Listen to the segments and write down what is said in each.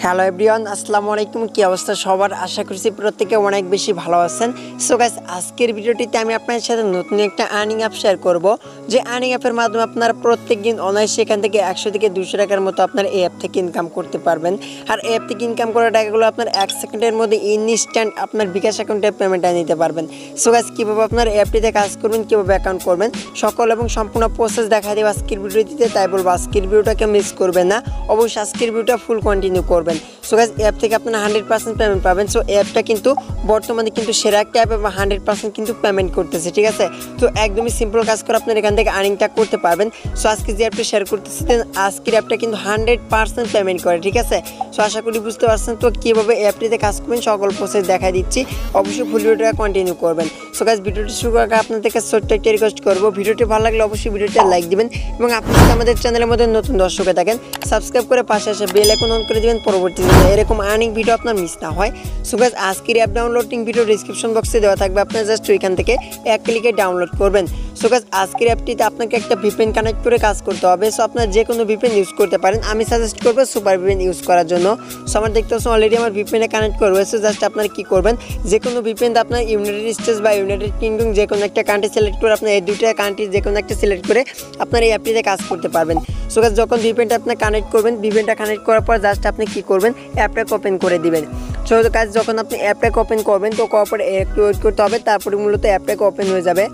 Hello everyone, আসসালামু আলাইকুম। কি অবস্থা সবার? আশা করছি প্রত্যেকে অনেক বেশি ভালো আছেন। সো গাইস, আজকের ভিডিওটিতে আমি আপনাদের সাথে নতুন একটা আর্নিং অ্যাপ শেয়ার করব, যে আর্নিং অ্যাপের মাধ্যমে আপনারা প্রত্যেকদিন অনায়াসে এখান থেকে 100 থেকে 200 টাকার মতো আপনার এই অ্যাপ থেকে ইনকাম করতে পারবেন। আর এই অ্যাপ থেকে ইনকাম করা টাকাগুলো আপনার 1 সেকেন্ডের মধ্যে ইনস্ট্যান্ট আপনার বিকাশ অ্যাকাউন্টে পেমেন্টটা নিতে পারবেন। সো গাইস, কীভাবে আপনার অ্যাপটিতে কাজ করবেন, কীভাবে অ্যাকাউন্ট করবেন, সকল এবং সম্পূর্ণ প্রসেস দেখা দেবো আজকের ভিডিওটিতে। তাই বলবো আজকের ভিডিওটাকে মিস করবেন না, অবশ্যই আজকের ভিডিওটা ফুল কন্টিনিউ করবেন। সো গাইস, অ্যাপ থেকে আপনারা 100% পেমেন্ট পাবেন। সো অ্যাপটা কিন্তু বর্তমানে কিন্তু সেরা একটা অ্যাপ এবং 100% কিন্তু পেমেন্ট করতেছে, ঠিক আছে। তো একদমই সিম্পল কাজ করে আপনার এখান থেকে আর্নিংটা করতে পারবেন। সো আজকে যে অ্যাপটা শেয়ার করতেছি, আজকের অ্যাপটা কিন্তু 100% পেমেন্ট করে, ঠিক আছে। সো আশা করি বুঝতে পারছেন। তো কীভাবে অ্যাপটিতে কাজ করবেন সকল প্রসেস দেখা দিচ্ছি, অবশ্যই ফুল ভিডিওটা কন্টিনিউ করবেন। সো গাইস, ভিডিওটি শুরু করার আগে আপনাদেরকে ছোট্ট একটা রিকোয়েস্ট করবো, ভিডিওটি ভালো লাগলে অবশ্যই ভিডিওটা লাইক দিবেন এবং আপনি যদি আমাদের চ্যানেলের মধ্যে নতুন দর্শক থাকেন সাবস্ক্রাইব করে পাশে আসে বেল আইকন অন করে দিবেন, পরবর্তীতে এরকম আর্নিং ভিডিও আপনার মিস না হয়। সো গাইস, আজকের অ্যাপ ডাউনলোডিং ভিডিও ডিসক্রিপশন বক্সে দেওয়া থাকবে, আপনারা জাস্ট ওইখান থেকে এক ক্লিকে ডাউনলোড করবেন। সো গাইস, আজকের অ্যাপটিতে আপনাকে একটা ভিপিএন কানেক্ট করে কাজ করতে হবে। সো আপনার যে কোনো ভিপিএন ইউজ করতে পারেন, আমি সাজেস্ট করবো সুপার ভিপিএন ইউজ করার জন্য। সো আমার দেখতে পাচ্ছেন অলরেডি আমার ভিপিএনে কানেক্ট করে রয়েছে। জাস্ট আপনারা কী করবেন, যে কোনো ভিপিএন আপনার ইউনাইটেড স্টেটস বা ইউনাইটেড কিংডম যে কোনো একটা কান্ট্রি সিলেক্ট করে আপনার এই দুইটা কান্ট্রি যে কোনো একটা সিলেক্ট করে আপনার এই অ্যাপটিতে কাজ করতে পারবেন। সো গাইস, যখন ভিপিএনটা আপনি কানেক্ট করবেন, ভিপিএনটা কানেক্ট করার পর জাস্ট আপনি কী করবেন, অ্যাপটাকে ওপেন করে দিবেন। সো গাইস, যখন আপনি অ্যাপটাকে ওপেন করবেন তো করার পর একটু ওয়েট করতে হবে, তারপরে মূলত অ্যাপটাকে ওপেন হয়ে যাবে।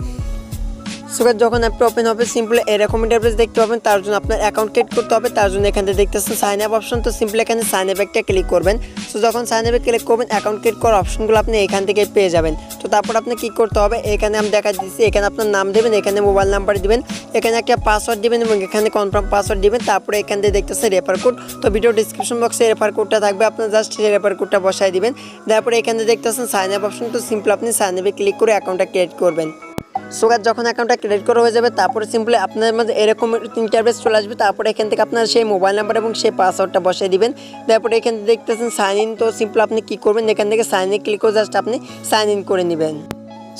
সো গাইস, যখন অ্যাপটা ওপেন হবে সিম্পলি এরকম ইন্টারফেস দেখতে পাবেন। তার জন্য আপনার অ্যাকাউন্ট ক্রিয়েট করতে হবে। তার জন্য এখান থেকে দেখতেছেন সাইন আপ অপশন, তো সিম্পলি এখানে সাইন আপ একটা ক্লিক করবেন। সো যখন সাইন আপে ক্লিক করবেন অ্যাকাউন্ট ক্রিয়েট করার অপশনগুলো আপনি এখান থেকে পেয়ে যাবেন। তো তারপর আপনি কী করতে হবে, এখানে আমি দেখা দিচ্ছি, এখানে আপনার নাম দেবেন, এখানে মোবাইল নাম্বার দিবেন, এখানে একটা পাসওয়ার্ড দিবেন এবং এখানে কনফার্ম পাসওয়ার্ড দিবেন। তারপরে এখান থেকে দেখতেছেন রেফার কোড, তো ভিডিও ডিসক্রিপশন বক্সে রেফার কোডটা থাকবে, আপনার জাস্ট সেই রেফার কোডটা বসাই দিবেন। তারপরে এখানে দেখতেছেন সাইন আপ অপশন, তো সিম্পলি আপনি সাইন আপে ক্লিক করে অ্যাকাউন্টটা ক্রিয়েট করবেন। সো গাইস, যখন অ্যাকাউন্টটা ক্রিয়েট করা হয়ে যাবে তারপরে সিম্পলি আপনার মধ্যে এরকম ইন্টারফেস চলে আসবে। তারপরে এখান থেকে আপনার সেই মোবাইল নাম্বার এবং সেই পাসওয়ার্ডটা বসিয়ে দিবেন। তারপরে এখান থেকে দেখতেছেন সাইন ইন, তো সিম্পলি আপনি কী করবেন, এখান থেকে সাইন ইন ক্লিক করে জাস্ট আপনি সাইন ইন করে নেবেন।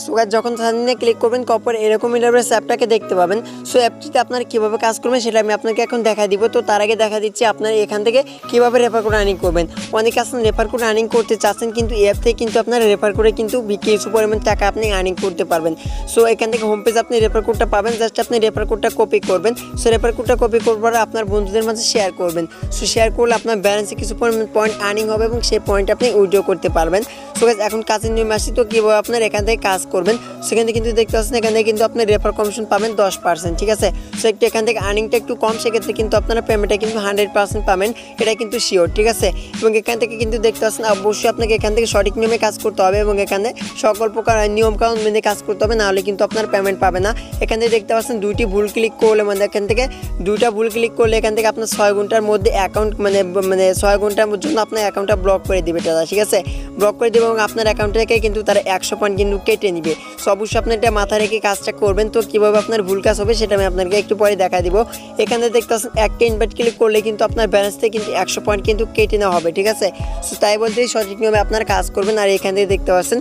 সো গাইস, যখন সাইন ইনে ক্লিক করবেন করার এরকম ইন্টারফেস অ্যাপটাকে দেখতে পাবেন। সো অ্যাপটিতে আপনারা কীভাবে কাজ করবেন সেটা আমি আপনাকে এখন দেখা দিব। তো তার আগে দেখা দিচ্ছি আপনারা এখান থেকে কীভাবে রেফার কোড আর্নিং করবেন। অনেকে আসেন রেফার কোড আর্নিং করতে চাচ্ছেন, কিন্তু এই অ্যাপ থেকে কিন্তু আপনারা রেফার করে কিন্তু কিছু পরিমাণ টাকা আপনি আর্নিং করতে পারবেন। সো এখান থেকে হোম পেজ আপনি রেফার কোডটা পাবেন, জাস্ট আপনি রেফার কোডটা কপি করবেন। সো রেফার কোডটা কপি করবার পরে আপনার বন্ধুদের মাঝে শেয়ার করবেন। সো শেয়ার করলে আপনার ব্যালেন্সে কিছু পরিমাণ পয়েন্ট আর্নিং হবে এবং সেই পয়েন্ট আপনি উইথড্র করতে পারবেন। সো গাইস, এখন কাজের নিয়ম আসি, তো কীভাবে আপনার এখান থেকে কাজ করবেন। সেখানে কিন্তু দেখতে পাচ্ছেন এখান থেকে কিন্তু আপনি রেফার কমিশন পাবেন 10%, ঠিক আছে। সো একটু এখান থেকে আর্নিংটা একটু কম, সেক্ষেত্রে কিন্তু আপনারা পেমেন্টটা কিন্তু 100% পাবেন, এটা কিন্তু শিওর, ঠিক আছে। এবং এখান থেকে কিন্তু দেখতে পাচ্ছেন অবশ্যই আপনাকে এখান থেকে সঠিক নিয়মে কাজ করতে হবে এবং এখানে সকল প্রকার নিয়মকানুন মেনে কাজ করতে হবে, নাহলে কিন্তু আপনার পেমেন্ট পাবে না। এখান থেকে দেখতে পাচ্ছেন দুইটি ভুল ক্লিক করলে মানে এখান থেকে দুইটা ভুল ক্লিক করলে এখান থেকে আপনার 6 ঘন্টার মধ্যে অ্যাকাউন্ট মানে 6 ঘন্টার জন্য আপনার অ্যাকাউন্টটা ব্লক করে দিবে তারা, ঠিক আছে। ব্লক করে দেবে এবং আপনার অ্যাকাউন্ট থেকে কিন্তু তারা 100 পয়েন্ট কিন্তু কেটে নিবে। সো অবশ্যই আপনি এটা মাথায় রেখে কাজটা করবেন। তো কীভাবে আপনার ভুল কাজ হবে সেটা আমি আপনাকে একটু পরে দেখা দিব। এখানে দেখতে পাচ্ছেন একটা ইনভাইট ক্লিক করলে কিন্তু আপনার ব্যালেন্স থেকে কিন্তু 100 পয়েন্ট কিন্তু কেটে নেওয়া হবে, ঠিক আছে। সো তাই বলতে সঠিক নিয়মে আপনার কাজ করবেন। আর এখান থেকে দেখতে পাচ্ছেন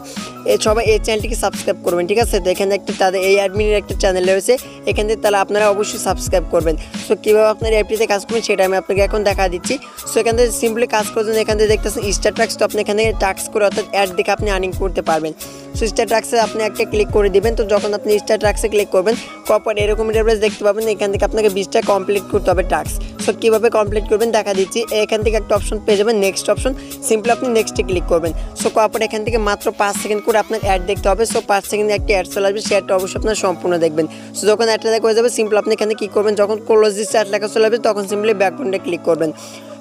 সবাই এই চ্যানেলটিকে সাবস্ক্রাইব করবেন, ঠিক আছে। তো এখানে একটা তাদের এই অ্যাডমিনের একটা চ্যানেল রয়েছে, এখান থেকে তাহলে আপনারা অবশ্যই সাবস্ক্রাইব করবেন। সো কীভাবে আপনার অ্যাপটিতে কাজ করবেন সেটা আমি আপনাকে এখন দেখা দিচ্ছি। সো এখান থেকে সিম্পলি কাজ করছেন, এখান থেকে দেখতেছেন স্টার ট্যাক্স, তো আপনি এখানে ট্যাক্স করে অর্থাৎ অ্যাড দেখে আপনি আর্নিং করতে পারবেন। সো স্টার ট্যাক্সে আপনি একটা ক্লিক করে দিবেন। তো যখন আপনি স্টার ট্যাক্সে ক্লিক করবেন করার এরকম ইন্টারফেস দেখতে পাবেন। এখান থেকে আপনাকে 20টা কমপ্লিট করতে হবে টাস্ক। সো কীভাবে কমপ্লিট করবেন দেখা দিচ্ছি। এখান থেকে একটা অপশন পেয়ে যাবেন, নেক্সট অপশন, সিম্পলি আপনি নেক্সটে ক্লিক করবেন। সো করার এখান থেকে মাত্র 5 সেকেন্ড করে আপনার অ্যাড দেখতে হবে। সো 5 সেকেন্ডে একটা অ্যাড চলে আসবে, সে অ্যাডটা অবশ্যই আপনার সম্পূর্ণ দেখবেন। সো যখন অ্যাডটা দেখা হয়ে যাবে সিম্পলি আপনি এখানে কী করবেন, যখন ক্লোজ দিস অ্যাড লেখা চলে আসবে তখন সিম্পলি ব্যাক বাটনে ক্লিক করবেন।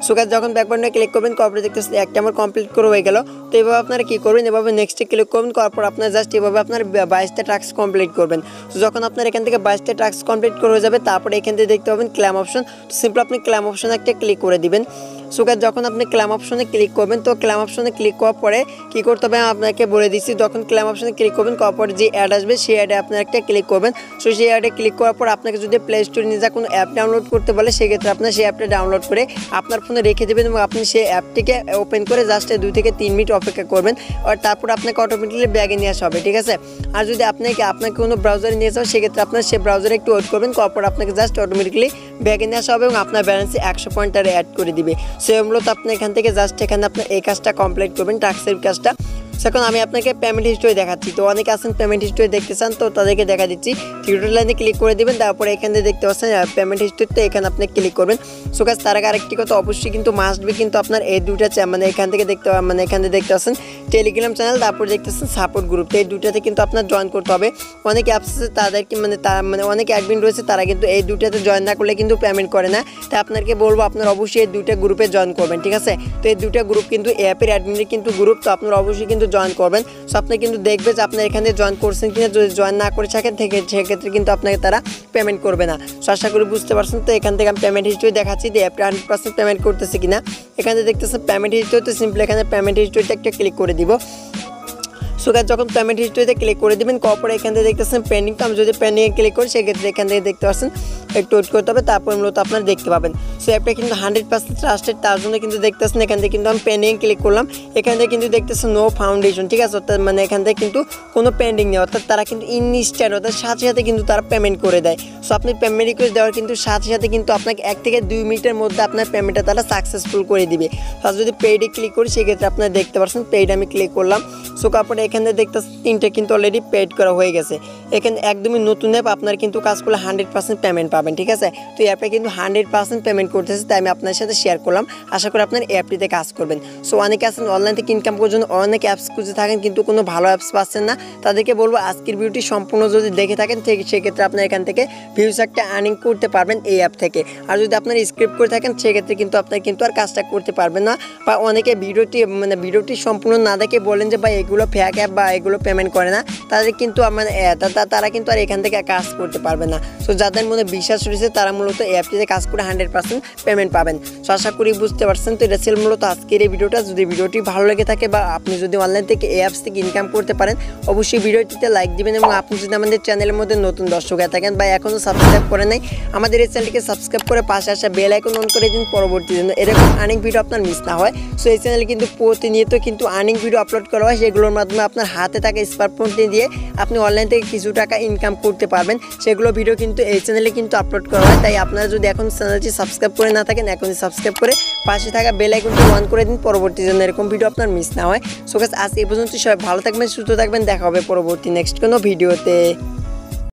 সো গাইস, যখন ব্যাক বাটনে ক্লিক করবেন করার দেখতে একটা আমার কমপ্লিট করে হয়ে গেল। তো এভাবে আপনারা কী করবেন, এভাবে নেক্সটে ক্লিক করবেন, করার পর আপনার জাস্ট এভাবে আপনার 22টা টাস্ক কমপ্লিট করবেন। তো যখন আপনার এখান থেকে 22টা টাস্ক কমপ্লিট করে হয়ে যাবে তারপরে এখান থেকে দেখতে পাবেন ক্লেম অপশন, তো সিম্পলি আপনি ক্লেম অপশনে একটা ক্লিক করে দিবেন। সো গাইস, যখন আপনি ক্লেম অপশনে ক্লিক করবেন তো ক্লেম অপশনে ক্লিক করার পরে কী করতে হবে আপনাকে বলে দিচ্ছি। যখন ক্লেম অপশনে ক্লিক করবেন করার পরে যে অ্যাড আসবে সেই অ্যাডে আপনার একটা ক্লিক করবেন। সো সেই অ্যাডে ক্লিক করার পর আপনাকে যদি প্লে স্টোরে নিয়ে যা কোনো অ্যাপ ডাউনলোড করতে বলে সেক্ষেত্রে আপনার সেই অ্যাপটা ডাউনলোড করে আপনার ফোনে রেখে দেবেন এবং আপনি সেই অ্যাপটিকে ওপেন করে জাস্ট 2 থেকে 3 মিনিট অপেক্ষা করবেন, আর তারপর আপনাকে অটোমেটিকলি ব্যাগে নিয়ে আসা হবে, ঠিক আছে। আর যদি আপনাকে কোনো ব্রাউজারে নিয়ে যাও সেক্ষেত্রে আপনার সেই ব্রাউজারে একটু ওয়েট করবেন, করার পর আপনাকে জাস্ট অটোমেটিকলি ব্যাগে নিয়ে আসা হবে এবং আপনার ব্যালেন্সে 100 পয়েন্ট তারা অ্যাড করে দিবে। সো মূলত আপনি এখান থেকে জাস্ট এখানে আপনার এই কাজটা কমপ্লিট করবেন, টাস্কের কাজটা। এখন আমি আপনাকে পেমেন্ট হিস্ট্রি দেখাচ্ছি। তো অনেকে আছেন পেমেন্ট হিস্ট্রি দেখতে চান, তো তাদেরকে দেখা দিচ্ছি। টিউটোরিয়াল লাইনে ক্লিক করে দিবেন, তারপরে এখানে দেখতে পাচ্ছেন পেমেন্ট হিস্ট্রিতে এখানে আপনি ক্লিক করবেন। সো গাইস তার আগে আরেকটি কথা অবশ্যই কিন্তু মাস্ট বি কিন্তু আপনার এই দুইটা মানে এখান থেকে দেখতে পাচ্ছেন টেলিগ্রাম চ্যানেল, তারপর দেখতেছেন সাপোর্ট গ্রুপ। তো এই দুইটাতে কিন্তু আপনার জয়েন করতে হবে। অনেক অ্যাপস আছে তাদেরকে অনেক অ্যাডমিন রয়েছে, তারা কিন্তু এই দুইটাতে জয়েন না করলে কিন্তু পেমেন্ট করে না। তাই আপনাকে বলবো আপনার অবশ্যই এই দুইটা গ্রুপে জয়েন করবেন, ঠিক আছে। তো এই দুইটা গ্রুপ কিন্তু অ্যাপের অ্যাডমিনের কিন্তু গ্রুপ, তো আপনারা অবশ্যই কিন্তু জয়েন করবেন। সো আপনি কিন্তু দেখবে যে আপনার এখানে জয়েন করছেন কিনা, যদি জয়েন না করে থাকেন সেক্ষেত্রে কিন্তু আপনাকে তারা পেমেন্ট করবে না। সো আশা করি বুঝতে পারছেন। তো এখান থেকে আমি পেমেন্ট হিস্ট্রি দেখাচ্ছি যে অ্যাপটা 100% পেমেন্ট করতেছে কিনা। এখানে দেখতেছেন পেমেন্ট হিস্ট্রি, তো সিম্পলি এখানে পেমেন্ট হিস্ট্রিতে একটা ক্লিক করে দিব। সো গাইস যখন পেমেন্ট হিস্ট্রিতে ক্লিক করে দেবেন, কপরে এখান থেকে দেখতেছেন পেন্ডিং। তো আমি যদি পেন্ডিংয়ে ক্লিক করি সেক্ষেত্রে এখান থেকে দেখতে পাচ্ছেন একটু ওয়েট করতে হবে, তারপর মূলত আপনারা দেখতে পাবেন। সো অ্যাপটা কিন্তু 100% ট্রাস্টেড, তার জন্য কিন্তু দেখতেছেন এখান থেকে কিন্তু আমি পেন্ডিং ক্লিক করলাম। এখান থেকে কিন্তু দেখতেছেন নো ফাউন্ডেশন, ঠিক আছে। অর্থাৎ এখান থেকে কিন্তু কোনো পেন্ডিং নেই, অর্থাৎ তারা কিন্তু ইনস্ট্যান্ট অর্থাৎ সাথে সাথে কিন্তু তারা পেমেন্ট করে দেয়। সো আপনি পেমেন্ট রিকোয়েস্ট দেওয়ার কিন্তু সাথে সাথে কিন্তু আপনাকে 1 থেকে 2 মিনিটের মধ্যে আপনার পেমেন্টটা তারা সাকসেসফুল করে দিবে। আর যদি পেইডে ক্লিক করি সেক্ষেত্রে আপনারা দেখতে পাচ্ছেন পেইড আমি ক্লিক করলাম। সো তারপরে এখানে দেখতেছেন 3টা কিন্তু অলরেডি পেড করা হয়ে গেছে। এখানে একদমই নতুন অ্যাপ, আপনার কিন্তু কাজ করলে 100% পেমেন্ট পাবেন, ঠিক আছে। তো এই অ্যাপটা কিন্তু 100% পেমেন্ট করতেছে, তাই আমি আপনার সাথে শেয়ার করলাম। আশা করি আপনার এই অ্যাপটিতে কাজ করবেন। সো অনেকে আছেন অনলাইন থেকে ইনকাম করার জন্য অনেক অ্যাপস খুঁজে থাকেন, কিন্তু কোনো ভালো অ্যাপস পাচ্ছেন না। তাদেরকে বলবো আজকের ভিডিওটি সম্পূর্ণ যদি দেখে থাকেন সেক্ষেত্রে আপনার এখান থেকে ভিউজ একটা আর্নিং করতে পারবেন এই অ্যাপ থেকে। আর যদি আপনার স্ক্রিপ্ট করে থাকেন সেক্ষেত্রে কিন্তু আপনার কিন্তু আর কাজটা করতে পারবেন না। বা অনেকে ভিডিওটি সম্পূর্ণ না দেখে বলেন যে ভাই এগুলো ফেক অ্যাপ বা এগুলো পেমেন্ট করে না, তাদের কিন্তু তারা কিন্তু আর এখান থেকে কাজ করতে পারবে না। সো যাদের মনে বিশ্বাস রয়েছে তারা মূলত অ্যাপটিতে কাজ করে 100% পেমেন্ট পাবেন। সো আশা করি বুঝতে পারছেন। তো এটা ছিল মূলত আজকের এই ভিডিওটা। যদি ভিডিওটি ভালো লেগে থাকে বা আপনি যদি অনলাইন থেকে এই অ্যাপস থেকে ইনকাম করতে পারেন, অবশ্যই ভিডিওটিতে লাইক দিবেন। এবং আপনি যদি আমাদের চ্যানেলের মধ্যে নতুন দর্শক হয়ে থাকেন বা এখনও সাবস্ক্রাইব করে নাই, আমাদের এই চ্যানেলটিকে সাবস্ক্রাইব করে পাশে আসা বেল আইকন অন করে দিন, পরবর্তী জন্য এরকম আর্নিং ভিডিও আপনার মিস না হয়। সো এই চ্যানেলে কিন্তু প্রতিনিয়ত কিন্তু আর্নিং ভিডিও আপলোড করা হয়, সেগুলোর মাধ্যমে আপনার হাতে থাকা স্মার্টফোন দিয়ে আপনি অনলাইন থেকে কিছু টাকা ইনকাম করতে পারবেন। সেগুলো ভিডিও কিন্তু এই চ্যানেলে কিন্তু আপলোড করা হয়। তাই আপনারা যদি এখন চ্যানেলটি সাবস্ক্রাইব করে না থাকেন, এখনই সাবস্ক্রাইব করে পাশে থাকা বেল আইকনটি অন করে দিন, পরবর্তী জন্য এরকম ভিডিও আপনার মিস না হয়। সো গাইস আজ এই পর্যন্ত, সবাই ভালো থাকবেন, সুস্থ থাকবেন, দেখা হবে পরবর্তী নেক্সট কোনো ভিডিওতে।